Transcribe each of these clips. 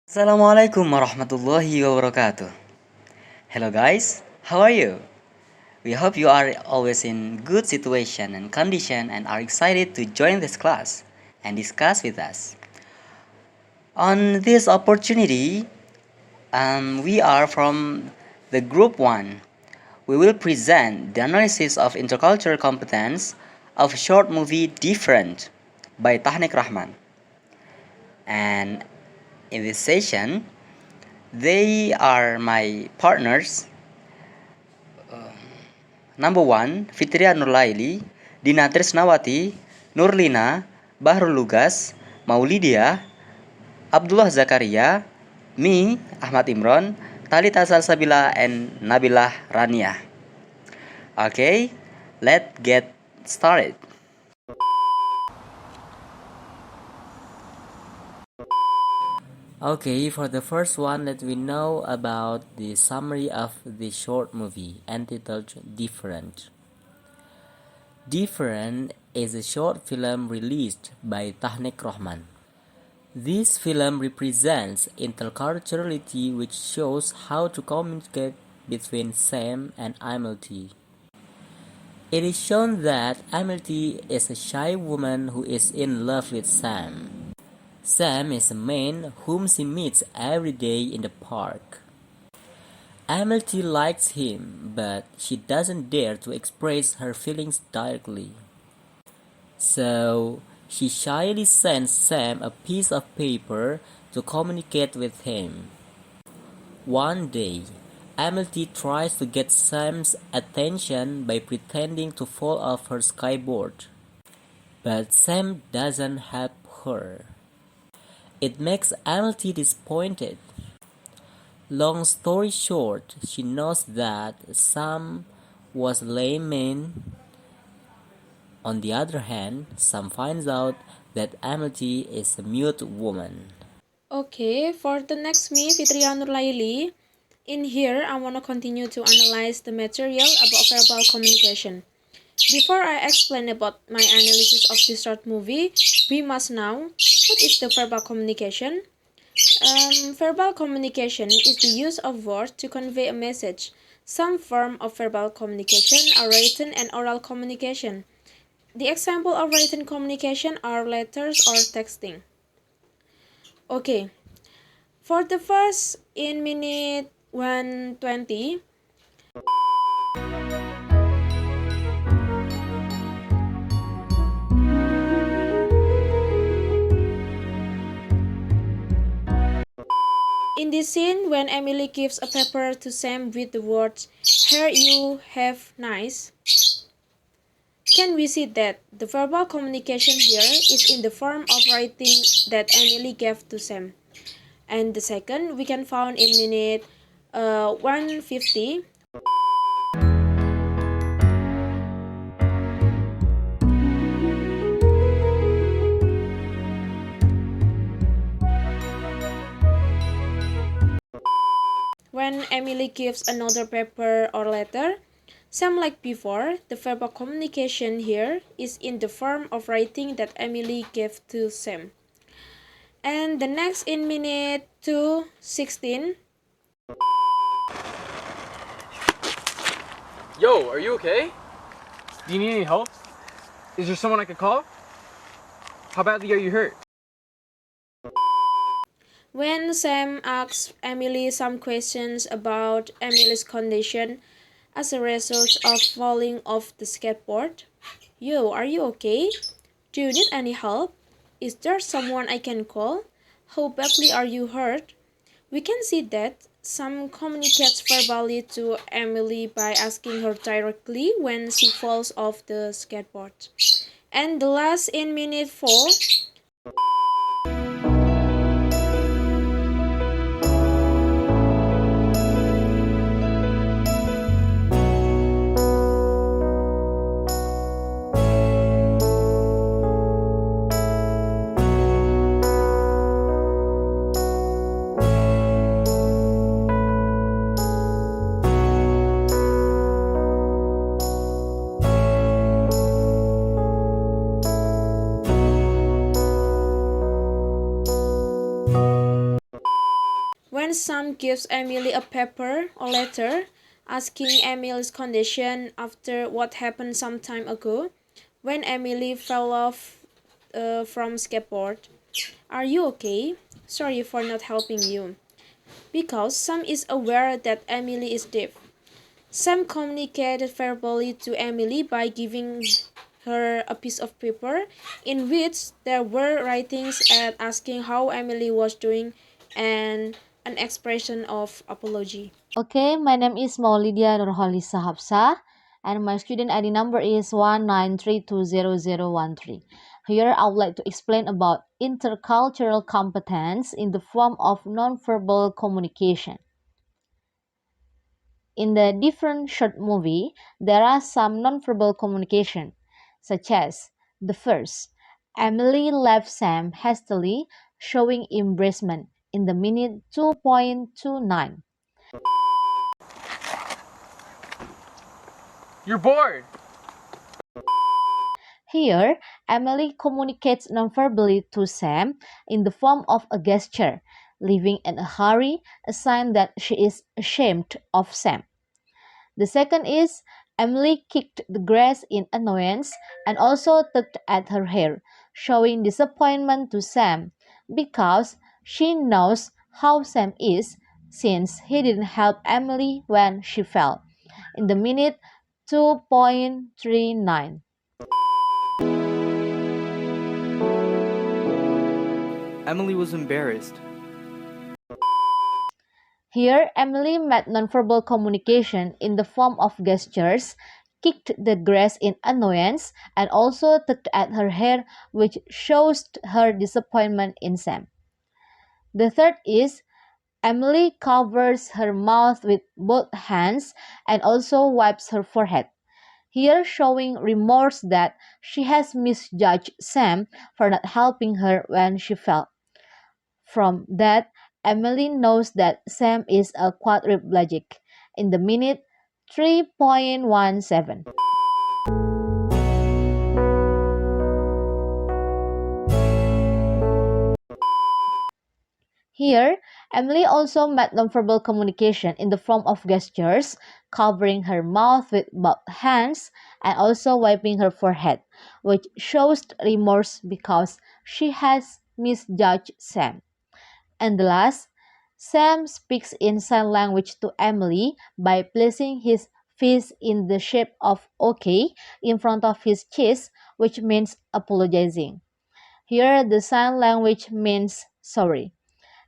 Assalamualaikum warahmatullahi wabarakatuh. Hello guys, how are you? We hope you are always in good situation and condition and are excited to join this class and discuss with us. On this opportunity, we are from the group 1. We will present the analysis of intercultural competence of short movie Different by Tahneek Rahman. And in this session, they are my partners. Number 1, Fitria Nur Laily, Dina Trisnawati, Nurlina, Bahrul Lugas, Maulidiyah, Abdulloh Zakariya, me, Ahmad Imbron, Talitha Salsabila, and Nabilah Raniyah. Okay, let's get started. Okay, for the first one, let we know about the summary of the short movie entitled Different. Different is a short film released by Tahneek Rahman. This film represents interculturality, which shows how to communicate between Sam and Emily. It is shown that Emily is a shy woman who is in love with Sam. Sam is a man whom she meets every day in the park. Emily likes him, but she doesn't dare to express her feelings directly. So, she shyly sends Sam a piece of paper to communicate with him. One day, Emily tries to get Sam's attention by pretending to fall off her skateboard. But Sam doesn't help her. It makes Emily disappointed. Long story short, she knows that Sam was a lame man. On the other hand, Sam finds out that Emily is a mute woman. Okay, for the next me, Fitria Nur Laily. In here, I want to continue to analyze the material about verbal communication. Before I explain about my analysis of this short movie, we must know what is the verbal communication. Verbal communication is the use of words to convey a message. Some form of verbal communication are written and oral communication. The example of written communication are letters or texting. Okay, for the first in minute 120, in this scene, when Emily gives a paper to Sam with the words, "Here you have nice," can we see that the verbal communication here is in the form of writing that Emily gave to Sam. And the second, we can found in minute 150. When Emily gives another paper or letter, Sam like before, the verbal communication here is in the form of writing that Emily gave to Sam. And the next in minute 2:16. Yo, are you okay? Do you need any help? Is there someone I could call? How badly are you hurt? When Sam asks Emily some questions about Emily's condition as a result of falling off the skateboard. Yo, are you okay? Do you need any help? Is there someone I can call? How badly are you hurt? We can see that Sam communicates verbally to Emily by asking her directly when she falls off the skateboard. And the last in minute 4. When Sam gives Emily a paper or letter asking Emily's condition after what happened some time ago, when Emily fell off from skateboard. Are you okay? Sorry for not helping you. Because Sam is aware that Emily is deaf. Sam communicated verbally to Emily by giving her a piece of paper in which there were writings and asking how Emily was doing and an expression of apology. Okay, my name is Maulidiyah Nur Cholisa H, and my student ID number is 193200013. Here, I would like to explain about intercultural competence in the form of nonverbal communication. In the different short movie, there are some nonverbal communication, such as the first, Emily left Sam hastily, showing embracement in the minute 2.29. You're bored. Here, Emily communicates nonverbally to Sam in the form of a gesture, leaving in a hurry, a sign that she is ashamed of Sam. The second is Emily kicked the grass in annoyance and also tugged at her hair, showing disappointment to Sam because she knows how Sam is since he didn't help Emily when she fell. In the minute 2.39. Emily was embarrassed. Here, Emily made nonverbal communication in the form of gestures, kicked the grass in annoyance, and also tugged at her hair, which shows her disappointment in Sam. The third is Emily covers her mouth with both hands and also wipes her forehead. Here, showing remorse that she has misjudged Sam for not helping her when she fell. From that, Emily knows that Sam is a quadriplegic in the minute 3.17. Here, Emily also made nonverbal communication in the form of gestures, covering her mouth with both hands and also wiping her forehead, which shows remorse because she has misjudged Sam. And the last, Sam speaks in sign language to Emily by placing his fist in the shape of OK in front of his chest, which means apologizing. Here, the sign language means sorry.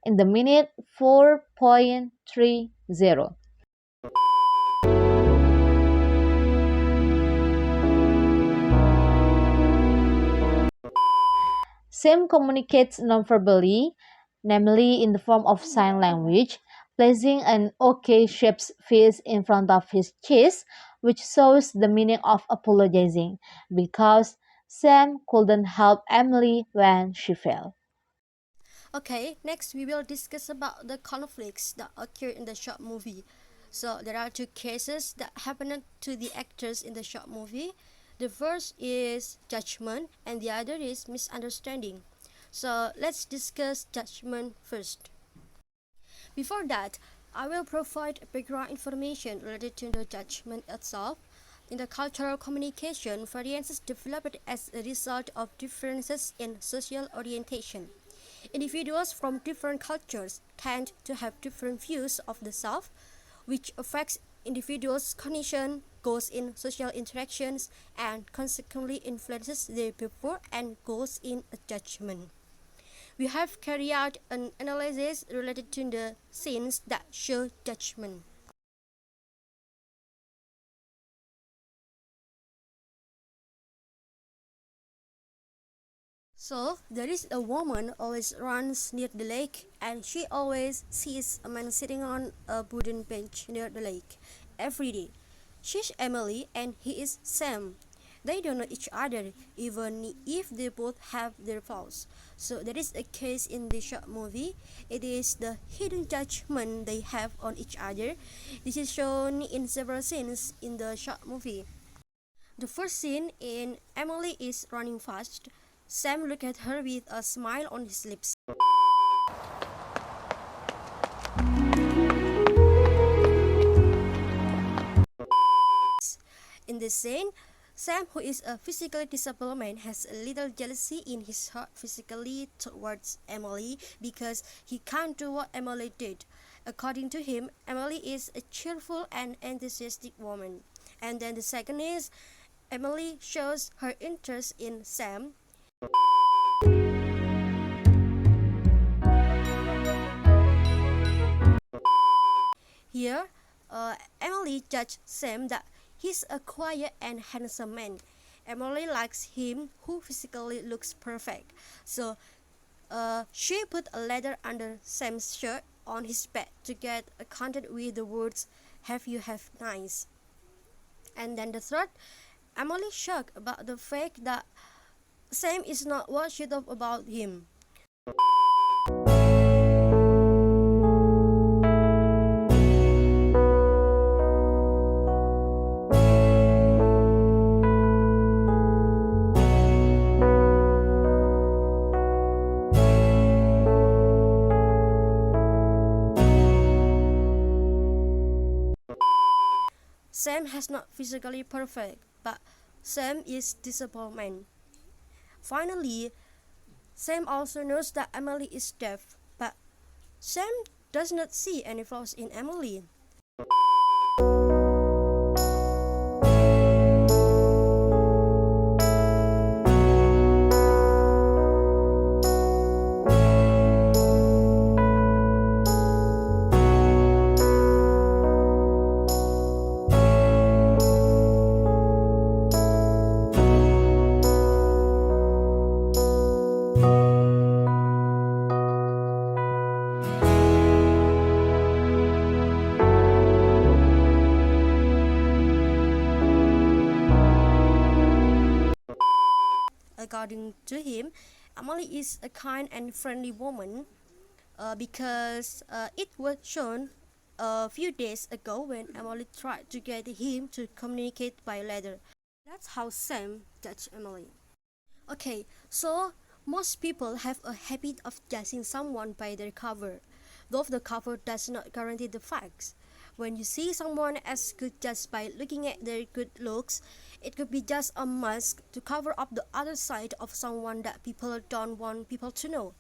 In the minute 4.30. Sam communicates nonverbally, namely in the form of sign language, placing an OK-shaped fist in front of his chest, which shows the meaning of apologizing, because Sam couldn't help Emily when she fell. Okay, next we will discuss about the conflicts that occur in the short movie. So there are two cases that happened to the actors in the short movie. The first is judgment and the other is misunderstanding. So let's discuss judgment first. Before that, I will provide background information related to the judgment itself. Intercultural communication variances developed as a result of differences in social orientation. Individuals from different cultures tend to have different views of the self, which affects individuals' cognition, goals in social interactions, and consequently influences their behavior and goals in a judgment. We have carried out an analysis related to the scenes that show judgment. So, there is a woman always runs near the lake and she always sees a man sitting on a wooden bench near the lake every day. She's Emily and he is Sam. They don't know each other even if they both have their flaws. So there is a case in the short movie. It is the hidden judgment they have on each other. This is shown in several scenes in the short movie. The first scene in Emily is running fast. Sam looked at her with a smile on his lips. this scene, Sam, who is a physically disabled man, has a little jealousy in his heart physically towards Emily because he can't do what Emily did. According to him, Emily is a cheerful and enthusiastic woman. And then the second is, Emily shows her interest in Sam. Here, Emily judged Sam that he's a quiet and handsome man. Emily likes him who physically looks perfect. So she put a letter under Sam's shirt on his bed to get acquainted with the words, "Have you have nice?" And then the third, Emily shocked about the fact that Sam is not what she thought about him. Sam has not physically perfect, but Sam is disappointment. Finally, Sam also knows that Emily is deaf, but Sam does not see any flaws in Emily. According to him, Emily is a kind and friendly woman because it was shown a few days ago when Emily tried to get him to communicate by letter. That's how Sam judged Emily. Okay, so most people have a habit of judging someone by their cover, though the cover does not guarantee the facts. When you see someone as good just by looking at their good looks, it could be just a mask to cover up the other side of someone that people don't want people to know.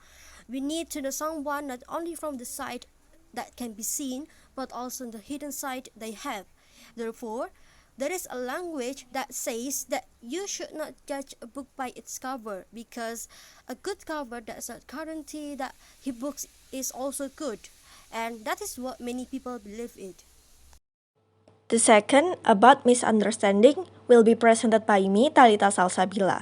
We need to know someone not only from the side that can be seen, but also the hidden side they have. Therefore, there is a language that says that you should not judge a book by its cover, because a good cover does not guarantee that his book is also good, and that is what many people believe it. The second, about misunderstanding, will be presented by me, Talitha Salsabila.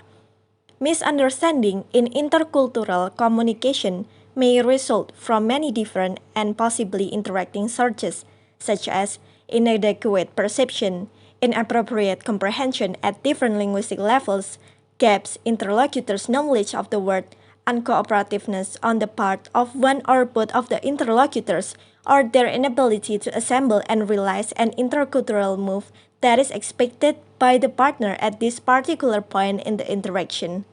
Misunderstanding in intercultural communication may result from many different and possibly interacting sources, such as inadequate perception, inappropriate comprehension at different linguistic levels, gaps interlocutors' knowledge of the word, uncooperativeness on the part of one or both of the interlocutors, or their inability to assemble and realize an intercultural move that is expected by the partner at this particular point in the interaction.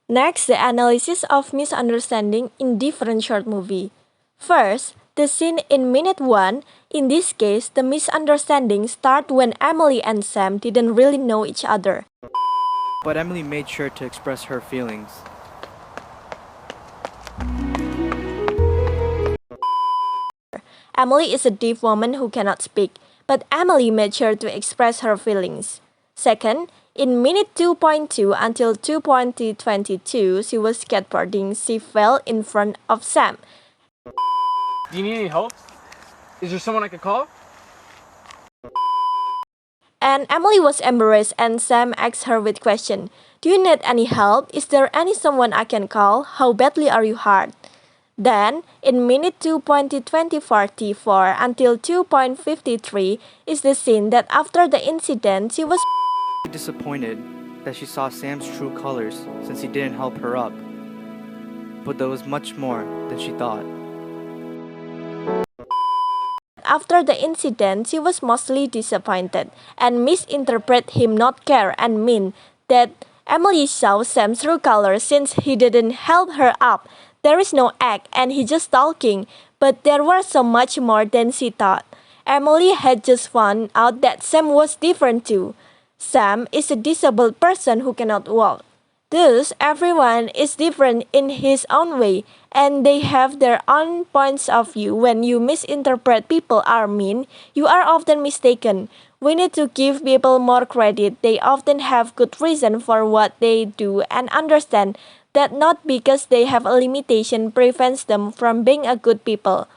Next, the analysis of misunderstanding in different short movie. First, the scene in minute 1, in this case, the misunderstanding started when Emily and Sam didn't really know each other. But Emily made sure to express her feelings. Emily is a deaf woman who cannot speak, but Emily made sure to express her feelings. Second, in minute 2.2 until 2.22, she was skateboarding. She fell in front of Sam. Do you need any help? Is there someone I could call? And Emily was embarrassed, and Sam asked her with question, "Do you need any help? Is there any someone I can call? How badly are you hurt?" Then, in minute 2.2044 until 2.53 is the scene that after the incident, she was Disappointed that she saw Sam's true colors since he didn't help her up. But there was much more than she thought. After the incident, she was mostly disappointed and misinterpreted him not care and mean that Emily saw Sam's true colors since he didn't help her up. There is no act and he just talking, but there was so much more than she thought. Emily had just found out that Sam was different too. Sam is a disabled person who cannot walk. Thus, everyone is different in his own way, and they have their own points of view. When you misinterpret people are mean, you are often mistaken. We need to give people more credit. They often have good reason for what they do and understand that not because they have a limitation prevents them from being a good people.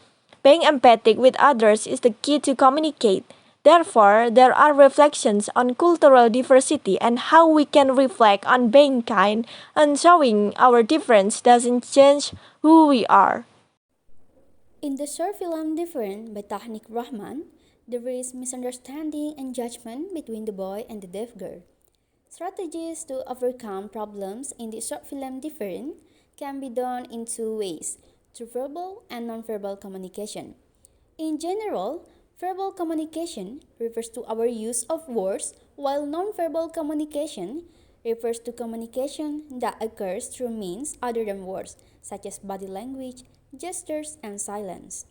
Being empathic with others is the key to communicate. Therefore, there are reflections on cultural diversity and how we can reflect on being kind and showing our difference doesn't change who we are. In the short film Different by Tahneek Rahman, there is misunderstanding and judgment between the boy and the deaf girl. Strategies to overcome problems in the short film Different can be done in two ways, through verbal and nonverbal communication. In general, verbal communication refers to our use of words, while nonverbal communication refers to communication that occurs through means other than words, such as body language, gestures, and silence.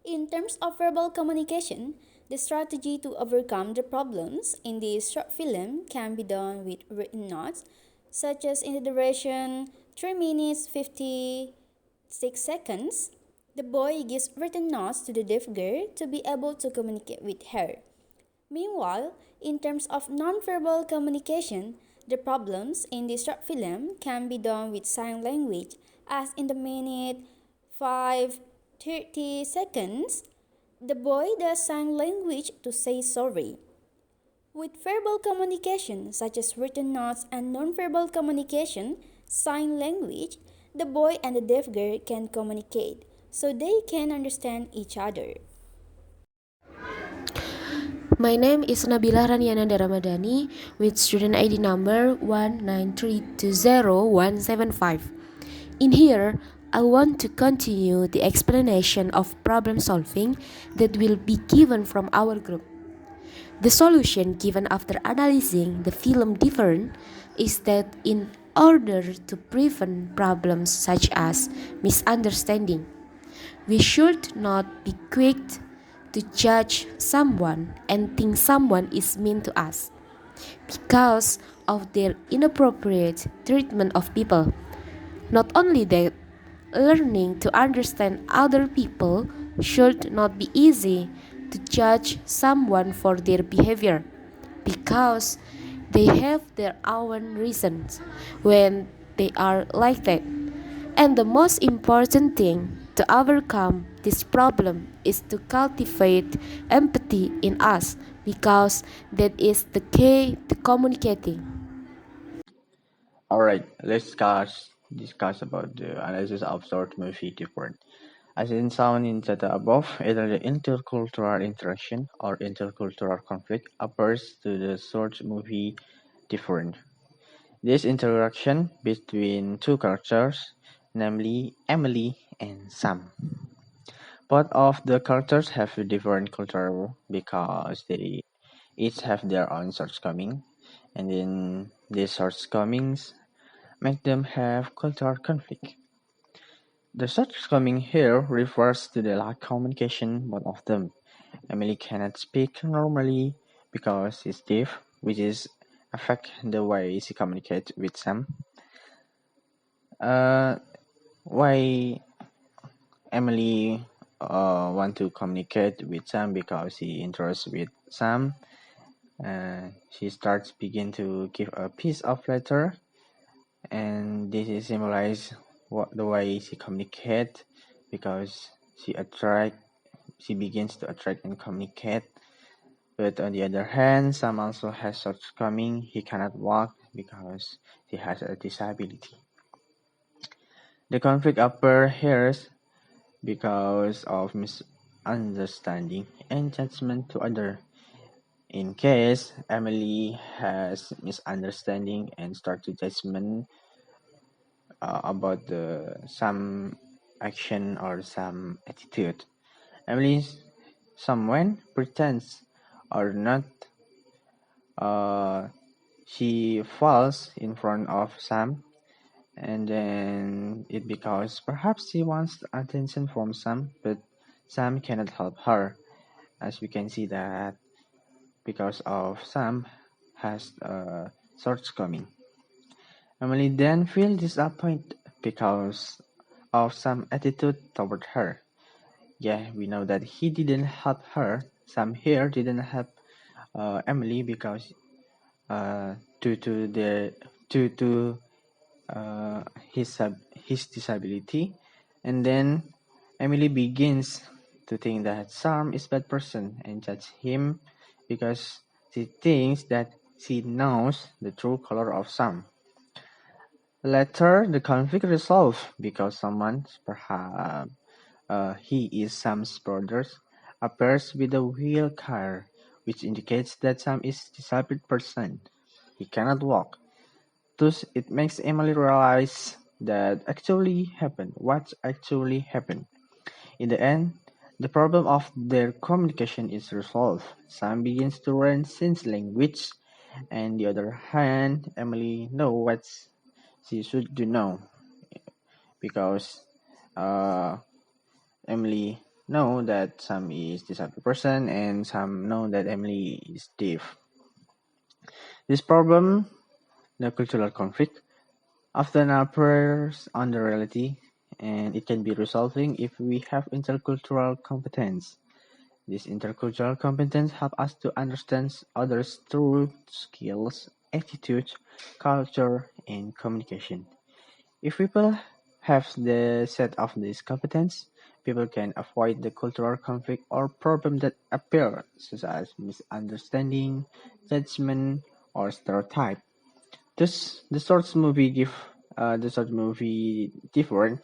In terms of verbal communication, the strategy to overcome the problems in this short film can be done with written notes, such as in the duration 3 minutes 56 seconds. The boy gives written notes to the deaf girl to be able to communicate with her. Meanwhile, in terms of nonverbal communication, the problems in the short film can be done with sign language, as in the minute 5:30 seconds, the boy does sign language to say sorry. With verbal communication, such as written notes and nonverbal communication, sign language, the boy and the deaf girl can communicate, so they can understand each other. My name is Nabilah Raniyah with student ID number 193200175. In here, I want to continue the explanation of problem solving that will be given from our group. The solution given after analyzing the film Different is that in order to prevent problems such as misunderstanding, we should not be quick to judge someone and think someone is mean to us because of their inappropriate treatment of people. Not only that, learning to understand other people should not be easy to judge someone for their behavior because they have their own reasons when they are like that. And the most important thing to overcome this problem is to cultivate empathy in us because that is the key to communicating. Alright, let's discuss about the analysis of short movie Different. As in sound in the above, either the intercultural interaction or intercultural conflict appears to the short movie Different. This interaction between two characters, namely Emily and Sam. Both of the characters have a different cultural because they each have their own shortcomings, and then these shortcomings make them have cultural conflict. The shortcoming here refers to the lack of communication both of them. Emily cannot speak normally because she's deaf, which is affect the way she communicates with Sam. Why Emily want to communicate with Sam because she interested with Sam. She starts begin to give a piece of letter, and this is symbolize the way she communicate because she begins to attract and communicate. But on the other hand, Sam also has shortcoming. He cannot walk because he has a disability. The conflict occurs here because of misunderstanding and judgment to other. In case Emily has misunderstanding and start to judgment about some action or some attitude, Emily someone pretends or not, she falls in front of Sam, and then it because perhaps she wants attention from Sam, but Sam cannot help her, as we can see that because of Sam has shortcoming. Emily then feels disappointed because of Sam's attitude toward her. Yeah, we know that he didn't help her. Sam here didn't help Emily because due to his disability, and then Emily begins to think that Sam is bad person and judge him because she thinks that she knows the true color of Sam. Later, the conflict resolved because someone, perhaps he is Sam's brother, appears with a wheelchair, which indicates that Sam is a disabled person. He cannot walk. Thus, it makes Emily realize what actually happened. In the end, the problem of their communication is resolved. Sam begins to learn Sin's language, and the other hand, Emily knows what she should do now because Emily know that Sam is disabled person and Sam know that Emily is deaf. This problem, the cultural conflict, often appears on the reality, and it can be resolving if we have intercultural competence. This intercultural competence helps us to understand others through skills, attitudes, culture, and communication. If people have the set of these competence, people can avoid the cultural conflict or problem that appear, such as misunderstanding, judgment, or stereotype. Thus, the short movie different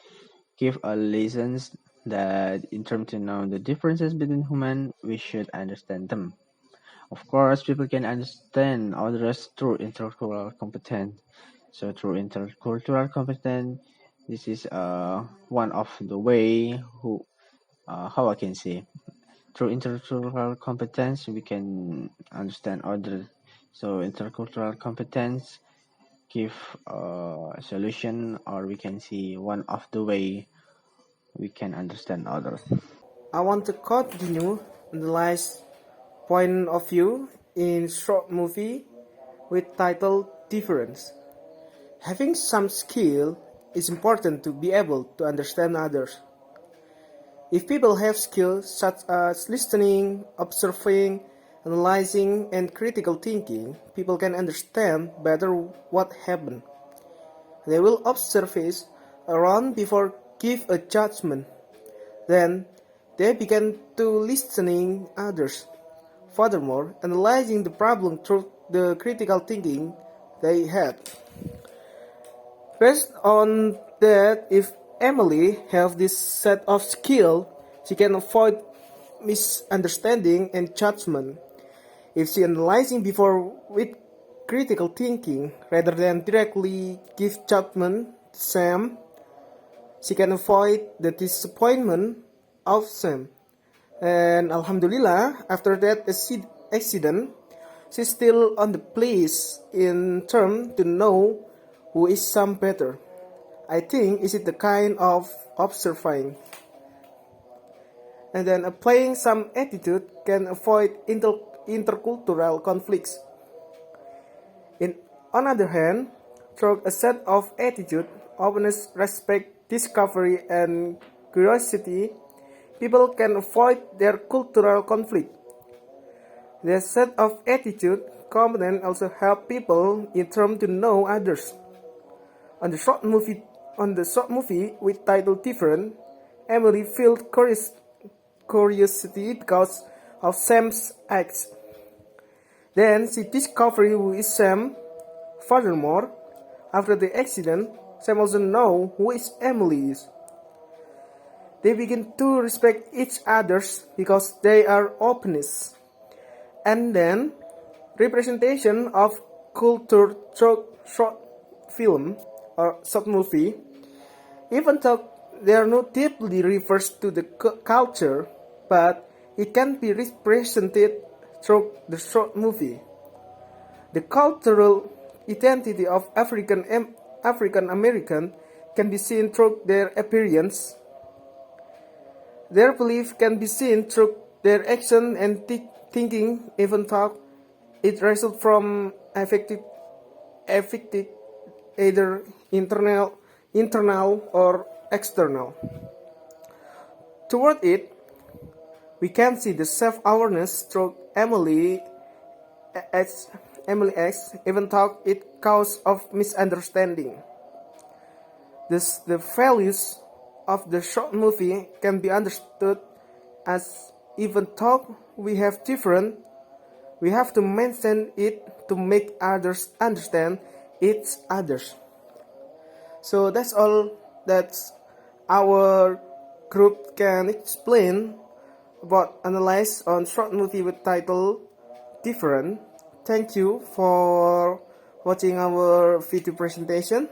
give a lessons that in terms to know the differences between human, we should understand them. Of course, people can understand others through intercultural competence. So through intercultural competence, this is one of the way how I can say through intercultural competence we can understand others. So intercultural competence give a solution, or we can see one of the way we can understand others. I want to continue the last point of view in short movie with title Difference. Having some skill is important to be able to understand others. If people have skills such as listening, observing, analyzing, and critical thinking, people can understand better what happened. They will observe it around before give a judgment. Then they begin to listening others. Furthermore, analyzing the problem through the critical thinking they had. Based on that, if Emily have this set of skill, she can avoid misunderstanding and judgment. If she analyzing before with critical thinking rather than directly give judgment to Sam, she can avoid the disappointment of Sam. And Alhamdulillah, after that accident, she's still on the place in term to know who is Sam better. I think is it the kind of observing. And then applying some attitude can avoid intercultural conflicts. On the other hand, through a set of attitude, openness, respect, discovery, and curiosity, people can avoid their cultural conflict. The set of attitude competence also help people in terms to know others. On the short movie with title Different, Emily feels curiosity because of Sam's acts. Then she discovers who is Sam. Furthermore, after the accident, Sam also knows who is Emily is. They begin to respect each other because they are openness. And then, representation of culture through short film or short movie, even though they are not deeply refers to the culture, but it can be represented through the short movie. The cultural identity of African American can be seen through their appearance. Their belief can be seen through their action and thinking, even though It results from affected either internal or external. Toward it, we can see the self-awareness through Emily X even thought it cause of misunderstanding. Thus, the values of the short movie can be understood as even though we have different, we have to mention it to make others understand each others. So that's all that our group can explain about analyze on short movie with title Different. Thank you for watching our video presentation.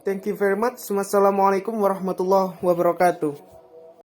Thank you very much. Wassalamualaikum warahmatullahi wabarakatuh.